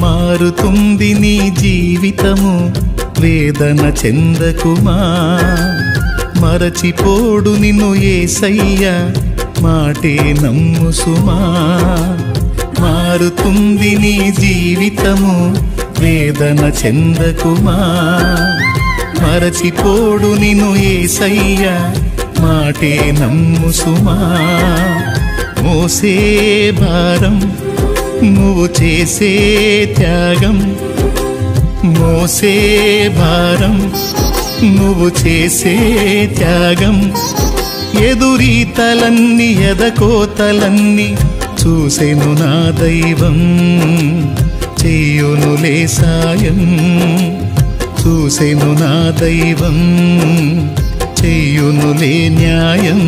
మారుతుంది నీ జీవితము, వేదన చెందకుమా. మరచిపోడు నిన్ను యేసయ్య, మాటే నమ్ము సుమా. మారుతుంది నీ జీవితము, వేదన చెందకుమా. మరచిపోడు నిన్ను యేసయ్య, మాటే నమ్ము సుమా. మోసే భారం నువ్వు చేసే త్యాగం, మోసే భారం నువ్వు చేసే త్యాగం. ఎదురీతలన్నీ ఎదకోతలన్నీ చూసెను నా దైవం, చెయ్యునులే సాయం. చూసెను నా దైవం, చెయ్యునులే న్యాయం.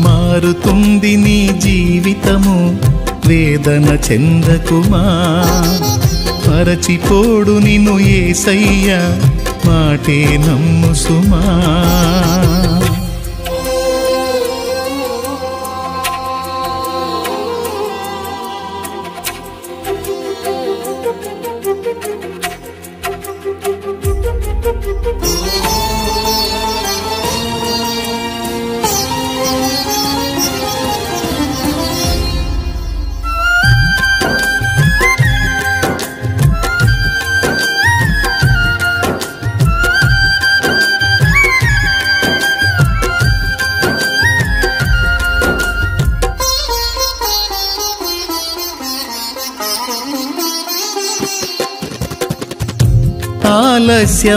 మారుతుంది నీ జీవితము, వేదన చెందకుమా. మరచిపోడు నిన్ను యేసయ్య, మాటే నమ్ము సుమా.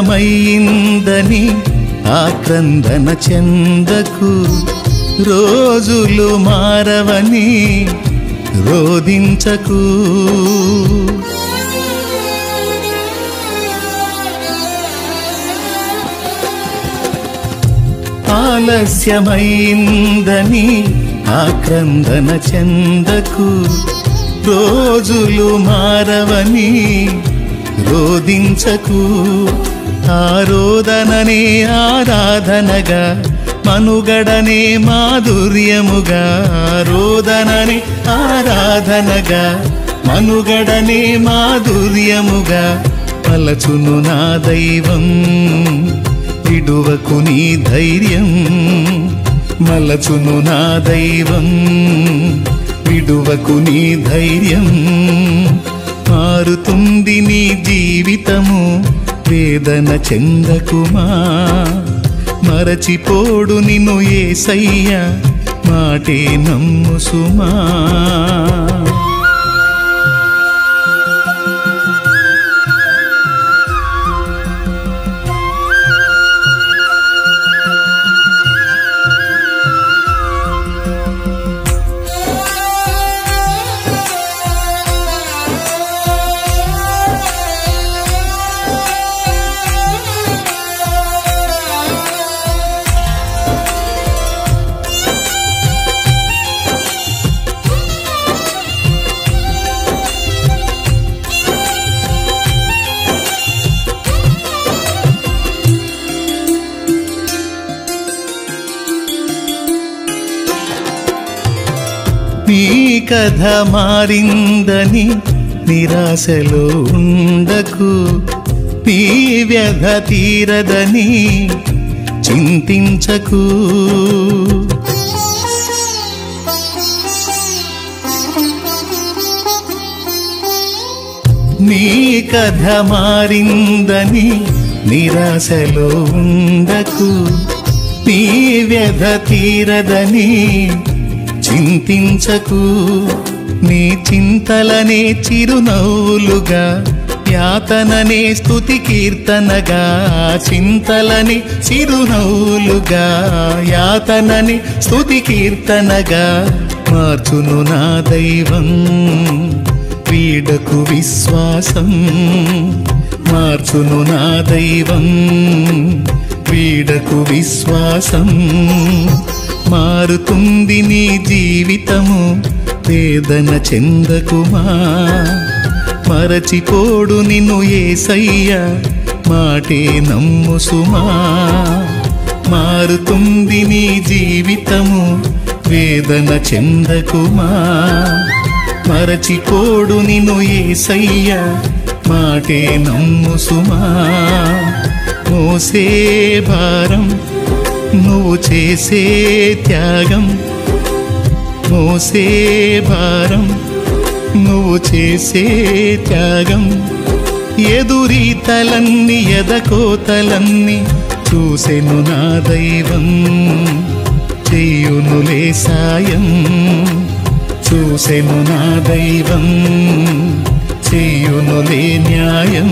ఆలస్యమైందని ఆక్రందన చెందకు, రోజులు మారవని రోదించకు. ఆలస్యమైందని ఆక్రందన చెందకు, రోజులు మారవని రోదించకు. ఆరోదననే ఆరాధనగా, మనుగడనే మాధుర్యముగా. ఆరోదననే ఆరాధనగా, మనుగడనే మాధుర్యముగా. పలచును నా దైవం, విడువకు నీ ధైర్యం. మలచును నా దైవం, విడువకు నీ ధైర్యం. మారుతుంది నీ జీవితము, వేదన చెందకుమా. మరచిపోడు నిన్ను యేసయ్య, మాటే నమ్ము సుమా. నీ కథ మారిందని నిరాశలో ఉండకు, నీ వ్యధ తీరదని చింతించకు. నీ కథ మారిందని నిరాశలో ఉండకు, నీ వ్యధ తీరదని చింతించకు నీ చింతలనే చిరునవ్వులుగా యాతననే స్తుతి కీర్తనగా చింతలని చిరునవ్వులుగా యాతనని స్తుతి కీర్తనగా మార్చును నా దైవం వీడకు విశ్వాసం మార్చును నా దైవం వీడకు విశ్వాసం మారుతుంది నీ జీవితము వేదన చెందకుమా మరచిపోడు నిన్ను యేసయ్య మాటే నమ్ము సుమా మారుతుంది నీ జీవితము వేదన చెందకుమా మరచిపోడు నిన్ను యేసయ్య మాటే నమ్ము సుమా మోసే భారం నువ్వు చేసే త్యాగం మోసే భారం నువ్వు చేసే త్యాగం ఎదురీతలన్నీ ఎదకోతలన్నీ చూసెను నా దైవం చెయ్యునులే సాయం చూసెను నా దైవం చెయ్యునులే న్యాయం